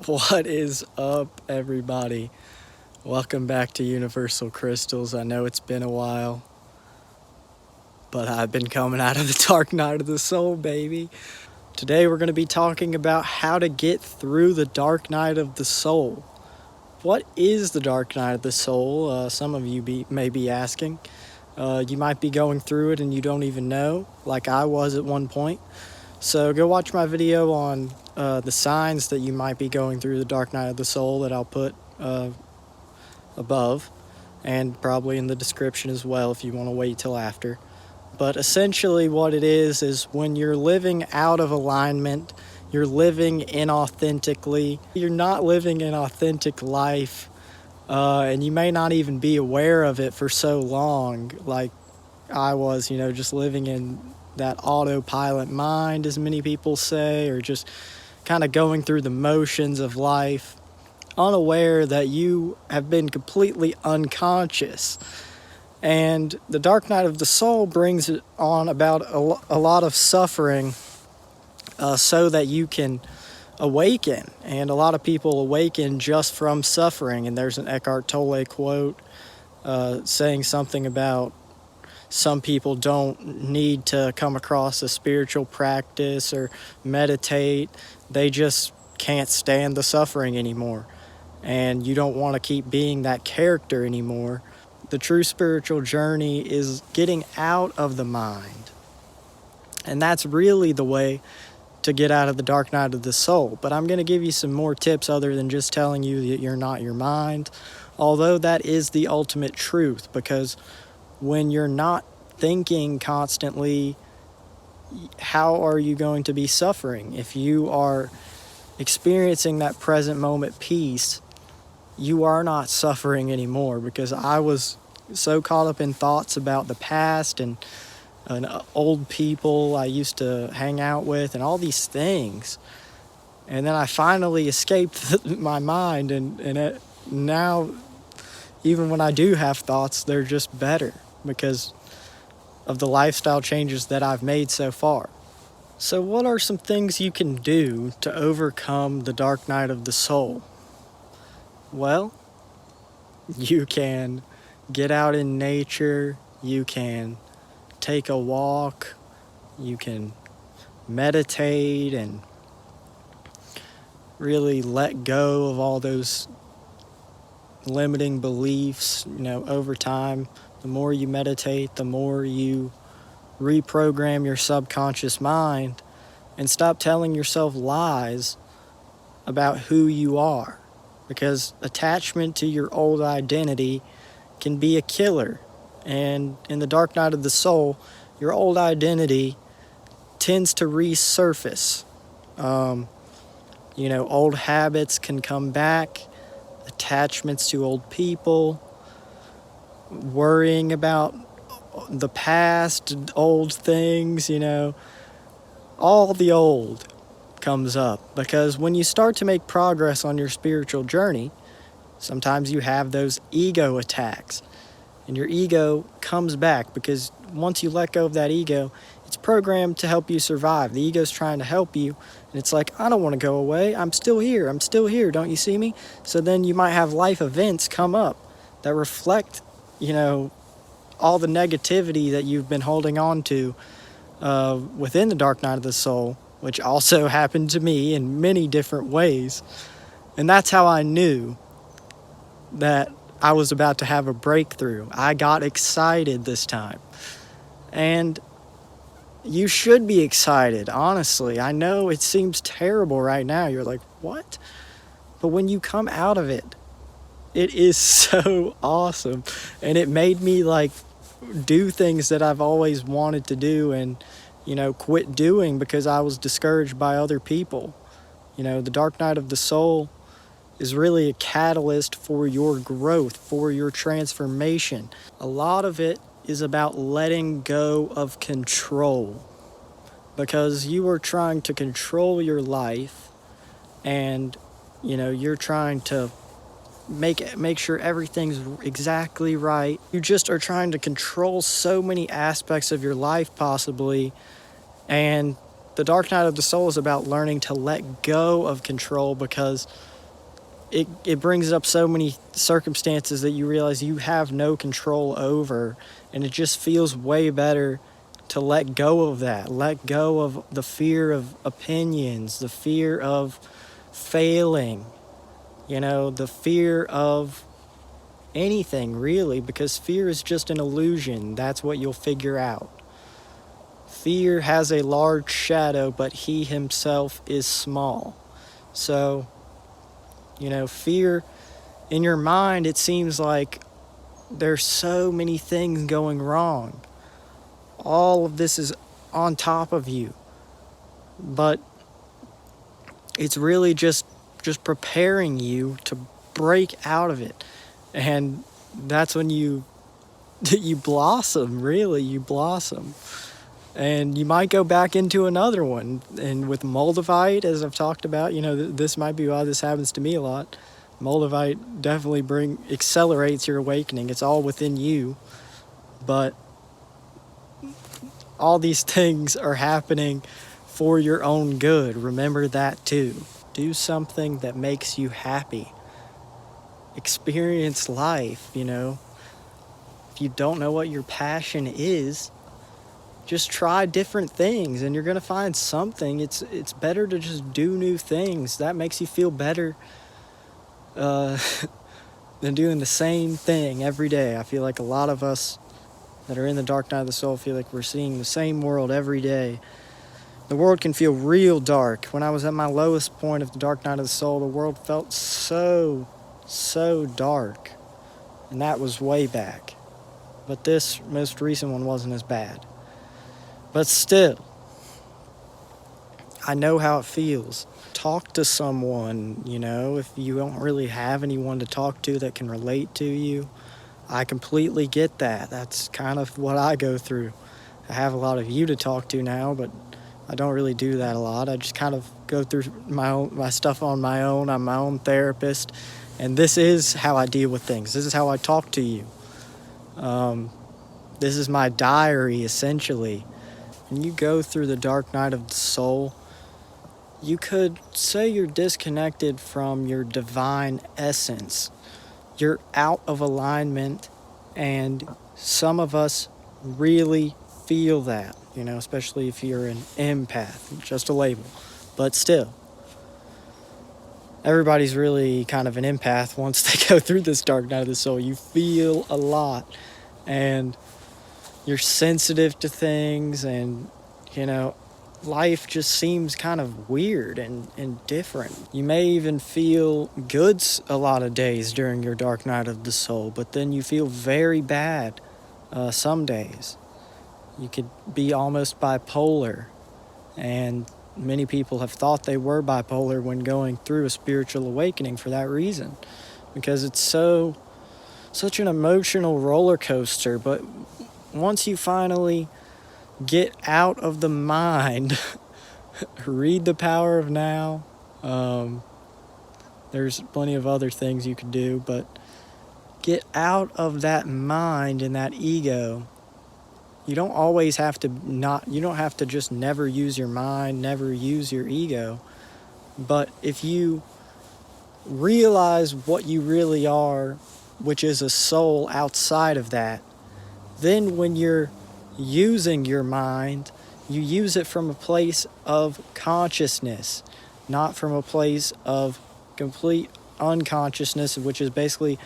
What is up, everybody? Welcome back to Universal Crystals. I know it's been a while, but I've been coming out of the dark night of the soul, baby. Today we're going to be talking about how to get through the dark night of the soul. What is the dark night of the soul? Some of you may be asking. You might be going through it and you don't even know, like I was at one point. So go watch my video on the signs that you might be going through the dark night of the soul that I'll put above and probably in the description as well if you want to wait till after. But essentially what it is when you're living out of alignment, you're living inauthentically, you're not living an authentic life, and you may not even be aware of it for so long like I was, just living in that autopilot mind, as many people say, or just kind of going through the motions of life, unaware that you have been completely unconscious. And the dark night of the soul brings it on about a lot of suffering so that you can awaken. And a lot of people awaken just from suffering. And there's an Eckhart Tolle quote saying something about some people don't need to come across a spiritual practice or meditate. They just can't stand the suffering anymore. And you don't want to keep being that character anymore. The true spiritual journey is getting out of the mind. And that's really the way to get out of the dark night of the soul. But I'm going to give you some more tips other than just telling you that you're not your mind. Although that is the ultimate truth, because when you're not thinking constantly, how are you going to be suffering? If you are experiencing that present moment peace, you are not suffering anymore, because I was so caught up in thoughts about the past and old people I used to hang out with and all these things. And then I finally escaped my mind, and now even when I do have thoughts, they're just better because of the lifestyle changes that I've made so far. So what are some things you can do to overcome the dark night of the soul? Well, you can get out in nature, you can take a walk, you can meditate and really let go of all those limiting beliefs. Over time, the more you meditate, the more you reprogram your subconscious mind and stop telling yourself lies about who you are. Because attachment to your old identity can be a killer. And in the dark night of the soul, your old identity tends to resurface. Old habits can come back, attachments to old people, worrying about the past, old things, all the old comes up. Because when you start to make progress on your spiritual journey, sometimes you have those ego attacks, and your ego comes back, because once you let go of that ego, it's programmed to help you survive. The ego's trying to help you, and it's like, I don't want to go away. I'm still here. Don't you see me? So then you might have life events come up that reflect, all the negativity that you've been holding on to within the dark night of the soul, which also happened to me in many different ways. And that's how I knew that I was about to have a breakthrough. I got excited this time. And you should be excited, honestly. I know it seems terrible right now. You're like, what? But when you come out of it, it is so awesome. And it made me do things that I've always wanted to do and, quit doing because I was discouraged by other people. The dark night of the soul is really a catalyst for your growth, for your transformation. A lot of it is about letting go of control, because you are trying to control your life, and you're trying to make sure everything's exactly right. You just are trying to control so many aspects of your life possibly, and the Dark Night of the Soul is about learning to let go of control, because it brings up so many circumstances that you realize you have no control over, and it just feels way better to let go of that. Let go of the fear of opinions, the fear of failing, the fear of anything really, because fear is just an illusion. That's what you'll figure out. Fear has a large shadow, but he himself is small. So, fear in your mind, it seems like there's so many things going wrong. All of this is on top of you. But it's really just preparing you to break out of it. And that's when you blossom, really, you blossom. And you might go back into another one. And with Moldavite, as I've talked about, this might be why this happens to me a lot. Moldavite definitely accelerates your awakening. It's all within you. But all these things are happening for your own good. Remember that too. Do something that makes you happy. Experience life, If you don't know what your passion is, just try different things and you're going to find something. It's better to just do new things. That makes you feel better than doing the same thing every day. I feel like a lot of us that are in the Dark Night of the Soul feel like we're seeing the same world every day. The world can feel real dark. When I was at my lowest point of the Dark Night of the Soul, the world felt so dark. And that was way back. But this most recent one wasn't as bad. But still, I know how it feels. Talk to someone, if you don't really have anyone to talk to that can relate to you. I completely get that. That's kind of what I go through. I have a lot of you to talk to now, but I don't really do that a lot. I just kind of go through my stuff on my own. I'm my own therapist, and this is how I deal with things. This is how I talk to you. This is my diary, essentially. When you go through the Dark Night of the Soul, you could say you're disconnected from your divine essence. You're out of alignment, and some of us really feel that, especially if you're an empath, just a label. But still, everybody's really kind of an empath once they go through this Dark Night of the Soul. You feel a lot, and you're sensitive to things, and, life just seems kind of weird and different. You may even feel good a lot of days during your Dark Night of the Soul, but then you feel very bad some days. You could be almost bipolar, and many people have thought they were bipolar when going through a spiritual awakening for that reason, because it's such an emotional roller coaster. But once you finally get out of the mind, read The Power of Now. There's plenty of other things you could do, but get out of that mind and that ego. You don't always have to you don't have to just never use your mind, never use your ego. But if you realize what you really are, which is a soul outside of that, then when you're using your mind, you use it from a place of consciousness, not from a place of complete unconsciousness, which is basically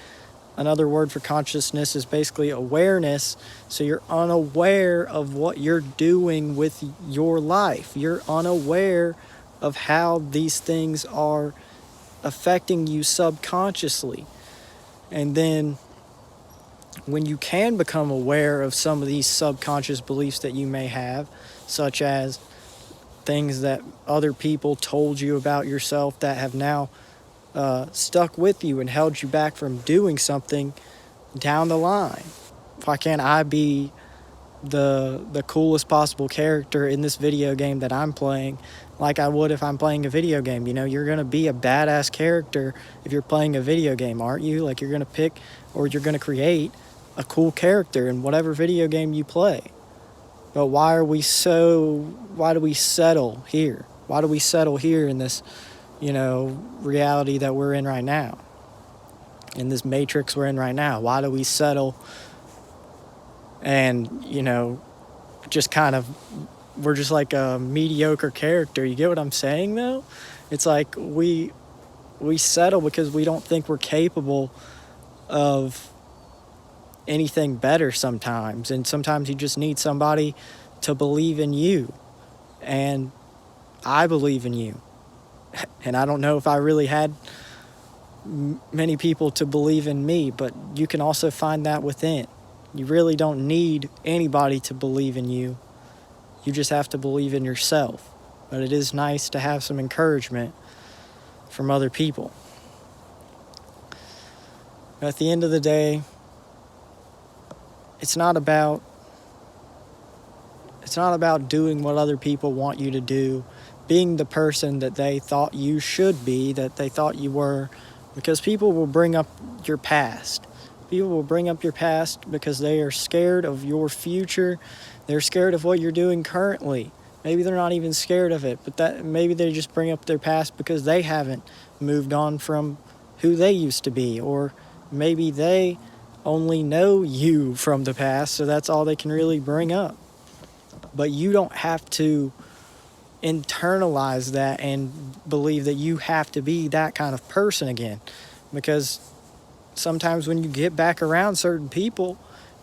another word for consciousness is basically awareness. So you're unaware of what you're doing with your life. You're unaware of how these things are affecting you subconsciously. And then when you can become aware of some of these subconscious beliefs that you may have, such as things that other people told you about yourself that have now stuck with you and held you back from doing something down the line. Why can't I be the coolest possible character in this video game that I'm playing, like I would if I'm playing a video game? You're going to be a badass character if you're playing a video game, aren't you? Like, you're going to pick, or you're going to create a cool character in whatever video game you play. But why do we settle here? Why do we settle here in this, reality that we're in right now? In this matrix we're in right now? Why do we settle and, just kind of, we're just like a mediocre character? You get what I'm saying, though? It's like we settle because we don't think we're capable of anything better sometimes. And sometimes you just need somebody to believe in you. And I believe in you. And I don't know if I really had many people to believe in me, but you can also find that within. You really don't need anybody to believe in you. You just have to believe in yourself. But it is nice to have some encouragement from other people. At the end of the day, it's not about doing what other people want you to do, being the person that they thought you should be, that they thought you were, because people will bring up your past. People will bring up your past because they are scared of your future. They're scared of what you're doing currently. Maybe they're not even scared of it, but maybe they just bring up their past because they haven't moved on from who they used to be, or maybe they only know you from the past, so that's all they can really bring up. But you don't have to internalize that and believe that you have to be that kind of person again, because sometimes when you get back around certain people,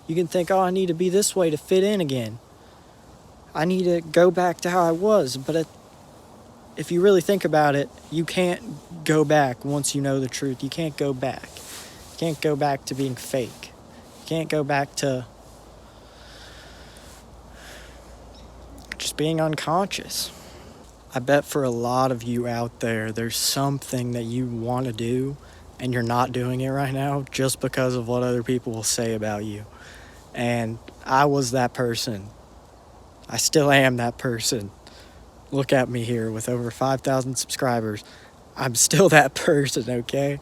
you can think, oh, I need to be this way to fit in again. I need to go back to how I was. But if you really think about it, you can't go back once you know the truth. You can't go back. You can't go back to being fake. You can't go back to just being unconscious. I bet for a lot of you out there, there's something that you want to do and you're not doing it right now just because of what other people will say about you. And I was that person. I still am that person. Look at me here with over 5,000 subscribers. I'm still that person, okay?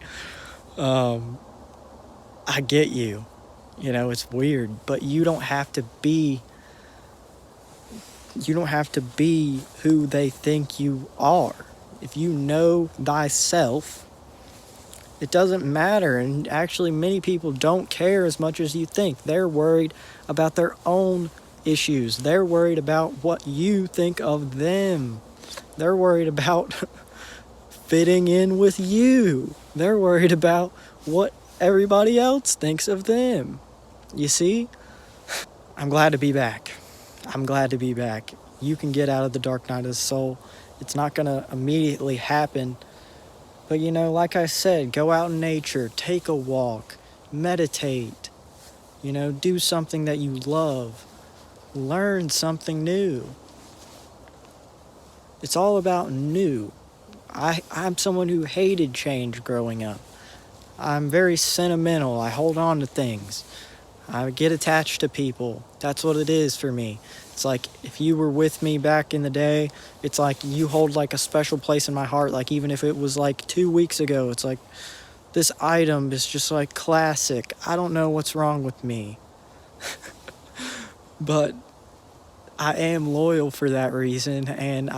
I get you. It's weird, but you don't have to be who they think you are. If you know thyself, it doesn't matter. And actually, many people don't care as much as you think. They're worried about their own issues. They're worried about what you think of them. They're worried about fitting in with you. They're worried about what everybody else thinks of them. You see? I'm glad to be back. You can get out of the dark night of the soul. It's not going to immediately happen. But like I said, go out in nature, take a walk, meditate, do something that you love, learn something new. It's all about new. I'm someone who hated change growing up. I'm very sentimental. I hold on to things. I get attached to people. That's what it is for me. It's like if you were with me back in the day, it's like you hold like a special place in my heart. Like even if it was like 2 weeks ago, it's like this item is just like classic. I don't know what's wrong with me. But I am loyal for that reason, and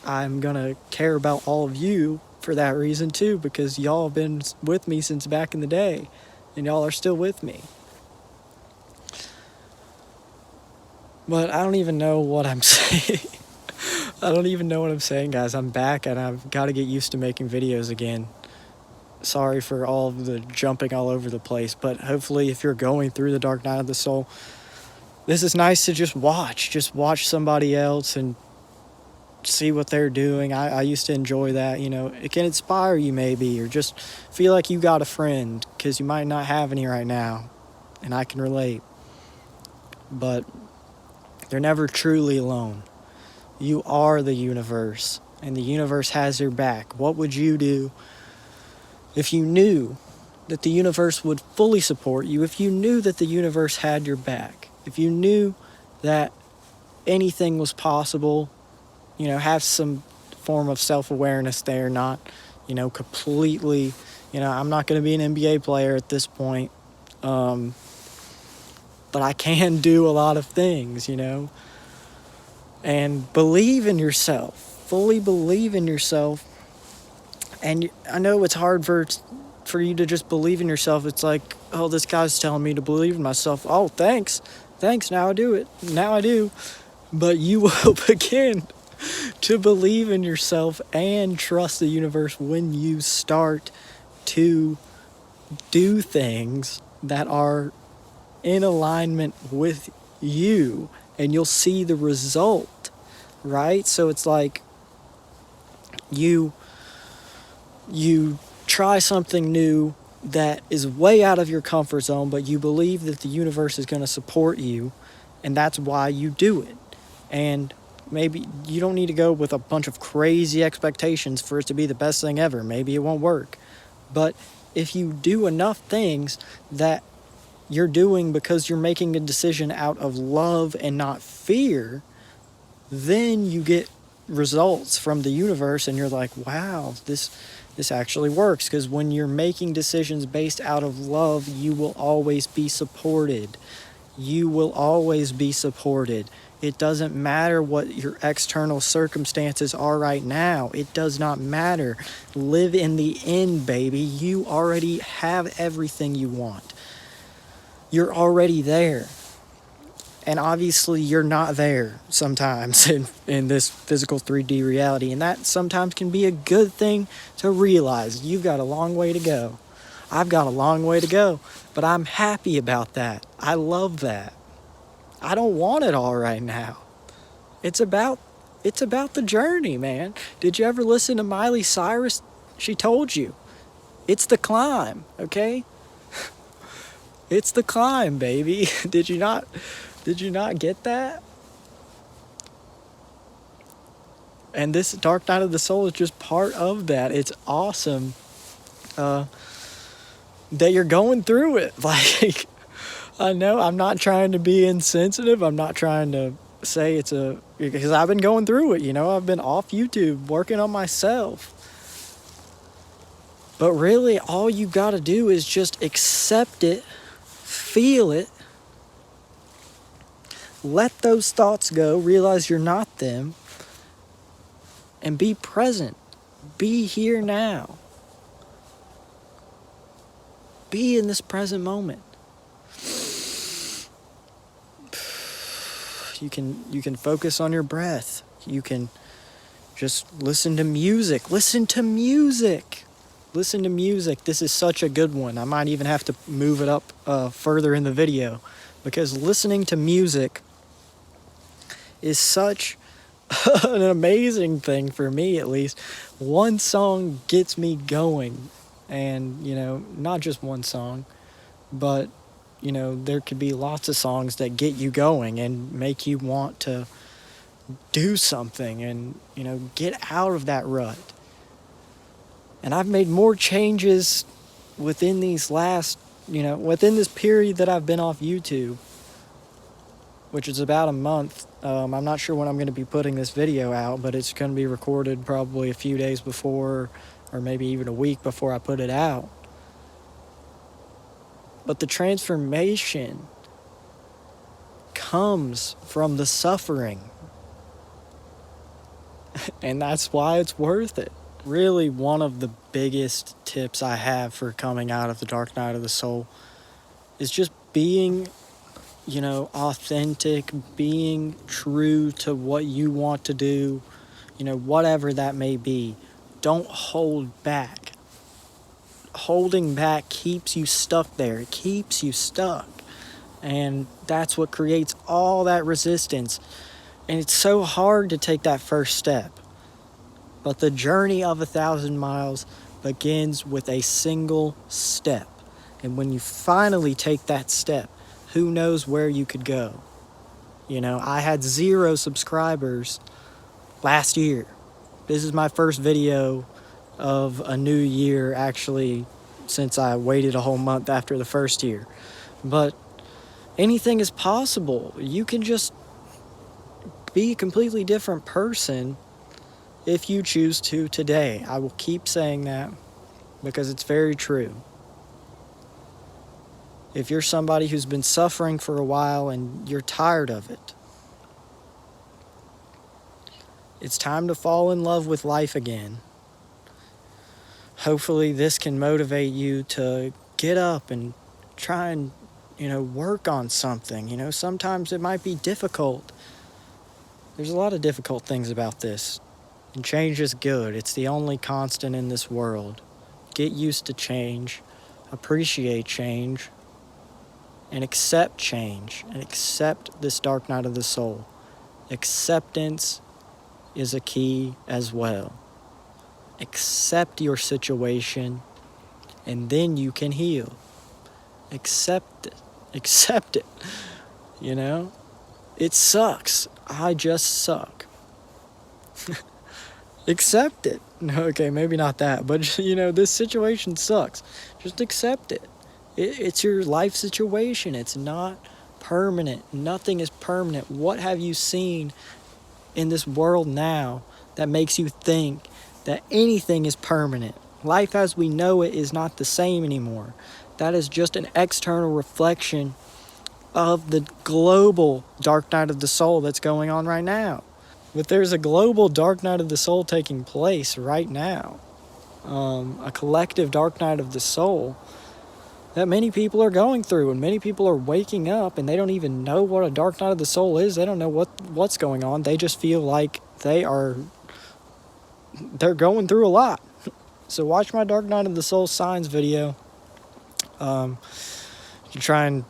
I'm gonna care about all of you for that reason too, because y'all have been with me since back in the day, and y'all are still with me. But I don't even know what I'm saying. I don't even know what I'm saying, guys. I'm back, and I've got to get used to making videos again. Sorry for all of the jumping all over the place, but hopefully if you're going through the dark night of the soul, this is nice to just watch somebody else and see what they're doing. I used to enjoy that. It can inspire you maybe, or just feel like you got a friend, because you might not have any right now, and I can relate. But they're never truly alone. You are the universe, and the universe has your back. What would you do if you knew that the universe would fully support you, if you knew that the universe had your back, if you knew that anything was possible? Have some form of self-awareness there, not, completely, I'm not going to be an NBA player at this point, but I can do a lot of things, and believe in yourself. Fully believe in yourself. And I know it's hard for you to just believe in yourself. It's like, oh, this guy's telling me to believe in myself. Oh, thanks. Thanks. Now I do it. Now I do. But you will begin to believe in yourself and trust the universe when you start to do things that are in alignment with you, and you'll see the result, right? So it's like you try something new that is way out of your comfort zone, but you believe that the universe is going to support you, and that's why you do it. And maybe you don't need to go with a bunch of crazy expectations for it to be the best thing ever. Maybe it won't work. But if you do enough things that you're doing because you're making a decision out of love and not fear, then you get results from the universe, and you're like, wow, this actually works. Because when you're making decisions based out of love, you will always be supported. You will always be supported. It doesn't matter what your external circumstances are right now. It does not matter. Live in the end, baby. You already have everything you want. You're already there. And obviously you're not there sometimes in this physical 3D reality. And that sometimes can be a good thing to realize. You've got a long way to go. I've got a long way to go. But I'm happy about that. I love that. I don't want it all right now. It's about the journey, man. Did you ever listen to Miley Cyrus? She told you. It's the climb, okay? It's the climb, baby. Did you not get that? And this Dark Night of the Soul is just part of that. It's awesome that you're going through it. Like, I know I'm not trying to be insensitive. I'm not trying to say because I've been going through it, I've been off YouTube working on myself. But really, all you got to do is just accept it, feel it, let those thoughts go, realize you're not them, and be present. Be here now. Be in this present moment. You can focus on your breath. You can just listen to music. Listen to music. Listen to music. This is such a good one. I might even have to move it up further in the video, because listening to music is such an amazing thing for me, at least. One song gets me going, and not just one song, but there could be lots of songs that get you going and make you want to do something and get out of that rut. And I've made more changes within these within this period that I've been off YouTube, which is about a month. I'm not sure when I'm going to be putting this video out, but it's going to be recorded probably a few days before, or maybe even a week before I put it out. But the transformation comes from the suffering. And that's why it's worth it. Really, one of the biggest tips I have for coming out of the Dark Night of the Soul is just being authentic, being true to what you want to do, whatever that may be. Don't hold back. Holding back keeps you stuck there. It keeps you stuck. And that's what creates all that resistance. And it's so hard to take that first step. But the journey of 1,000 miles begins with a single step. And when you finally take that step, who knows where you could go? I had 0 subscribers last year. This is my first video of a new year, actually, since I waited a whole month after the first year. But anything is possible. You can just be a completely different person if you choose to today. I will keep saying that because it's very true. If you're somebody who's been suffering for a while and you're tired of it, It's time to fall in love with life again. Hopefully this can motivate you to get up and try and, work on something. Sometimes it might be difficult. There's a lot of difficult things about this. And change is good. It's the only constant in this world. Get used to change, appreciate change, and accept change, and accept this dark night of the soul. Acceptance is a key as well. Accept your situation, and then you can heal. Accept it. Accept it. It sucks. I just suck. Accept it. Okay, maybe not that, but this situation sucks. Just accept it. It's your life situation. It's not permanent. Nothing is permanent. What have you seen in this world now that makes you think that anything is permanent? Life as we know it is not the same anymore. That is just an external reflection of the global dark night of the soul that's going on right now. But there's a global dark night of the soul taking place right now. A collective dark night of the soul that many people are going through, and many people are waking up and they don't even know what a dark night of the soul is. They don't know what's going on. They just feel like they're going through a lot. So watch my Dark Night of the Soul signs video. You try and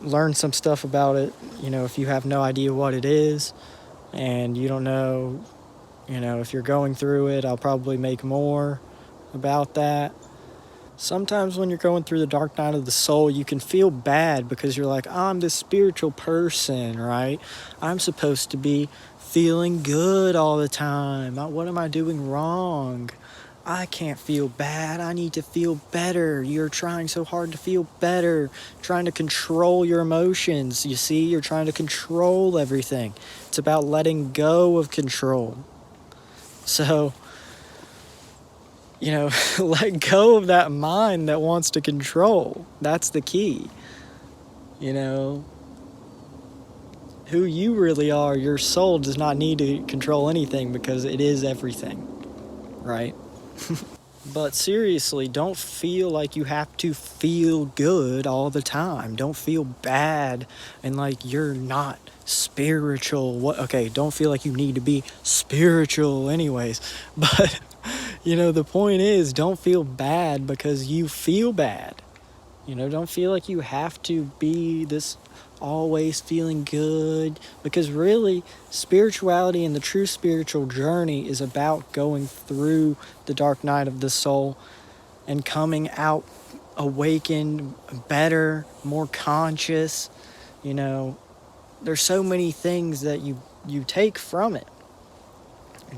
learn some stuff about it. If you have no idea what it is and you don't know, if you're going through it, I'll probably make more about that. Sometimes when you're going through the dark night of the soul, you can feel bad because you're like, I'm this spiritual person, right? I'm supposed to be feeling good all the time. What am I doing wrong? I can't feel bad. I need to feel better. You're trying so hard to feel better, trying to control your emotions. You see, you're trying to control everything. It's about letting go of control. So, let go of that mind that wants to control. That's the key. Who you really are, your soul does not need to control anything because it is everything, right? But seriously, don't feel like you have to feel good all the time. Don't feel bad and like you're not spiritual. Don't feel like you need to be spiritual anyways. But the point is, don't feel bad because you feel bad. Don't feel like you have to be this always feeling good, because really, spirituality and the true spiritual journey is about going through the dark night of the soul and coming out awakened, better, more conscious. There's so many things that you take from it.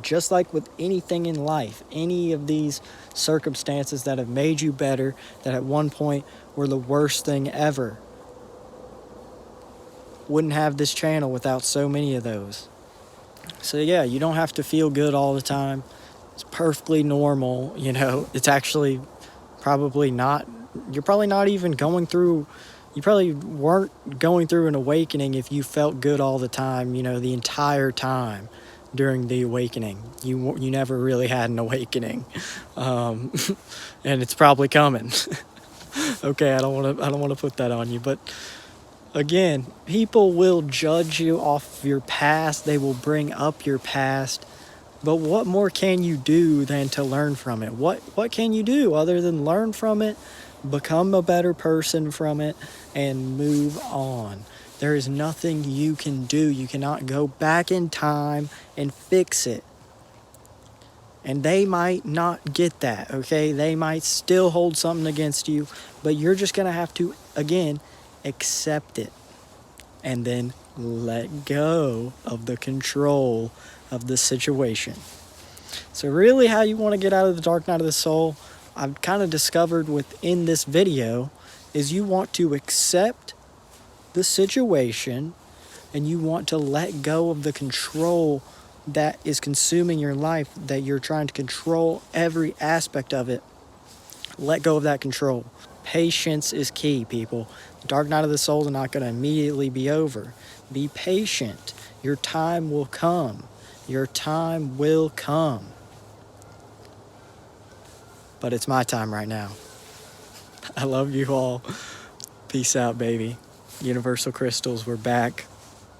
Just like with anything in life, any of these circumstances that have made you better, that at one point were the worst thing ever, wouldn't have this channel without so many of those. So yeah, you don't have to feel good all the time. It's perfectly normal. It's actually probably not, you're probably not even going through, you probably weren't going through an awakening if you felt good all the time, the entire time. During the awakening, you never really had an awakening, and it's probably coming. Okay, I don't want to put that on you, but again, people will judge you off your past. They will bring up your past, but what more can you do than to learn from it? What can you do other than learn from it, become a better person from it, and move on? There is nothing you can do. You cannot go back in time and fix it. And they might not get that, okay? They might still hold something against you, but you're just going to have to, again, accept it. And then let go of the control of the situation. So really how you want to get out of the dark night of the soul, I've kind of discovered within this video, is you want to accept the situation, and you want to let go of the control that is consuming your life, that you're trying to control every aspect of it. Let go of that control. Patience is key, people. The dark night of the soul is not going to immediately be over. Be patient. Your time will come. Your time will come. But it's my time right now. I love you all. Peace out, baby. Universal Crystals, we're back.